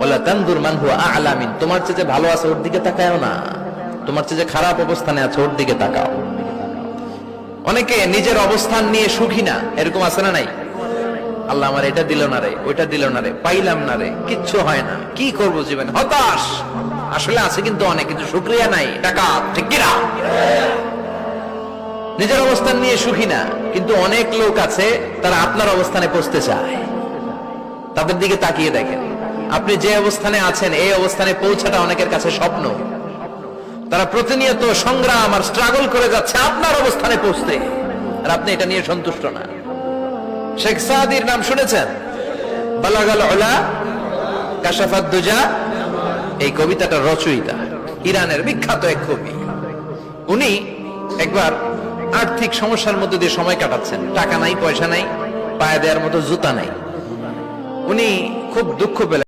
ওয়ালা তানজুর মান হুয়া আ'লা মিন, তোমার চেয়ে যে ভালো আছে ওর দিকে তাকাও না, তোমার চেয়ে যে খারাপ অবস্থানে আছে ওর দিকে তাকাও। অনেকে নিজের অবস্থান নিয়ে সুখী না, এরকম আছে না নাই? আল্লাহ আমার এটা দিল না রে, ওইটা দিল না রে, পাইলাম না রে, কিচ্ছু হয় না, কি করবো জীবনে, হতাশ। আসলে আছে কিন্তু অনেক, কিন্তু শুকরিয়া নাই, টাকা, ঠিক কিনা? নিজের অবস্থান নিয়ে সুখী না, কিন্তু অনেক লোক আছে তারা আপনার অবস্থানে পৌঁছতে চায়। তাদের দিকে তাকিয়ে দেখেন, আপনি যে অবস্থানে আছেন এই অবস্থানে পৌঁছাটা অনেকের কাছে স্বপ্ন। তারা প্রতিনিয়ত সংগ্রাম আর স্ট্রাগল করে যাচ্ছে আপনার অবস্থানে পৌঁছতে, আর আপনি এটা নিয়ে সন্তুষ্ট না। শেখ সাদির নাম শুনেছেন? বালাগাল উলা কাশাফাত দুজা, এই কবিতাটা রচয়িতা ইরানের বিখ্যাত এক কবি। উনি একবার আর্থিক সমস্যার মধ্যে দিয়ে সময় কাটাচ্ছেন, টাকা নাই, পয়সা নাই, পায়ে দেওয়ার মতো জুতা নাই। উনি খুব দুঃখ পেলেন।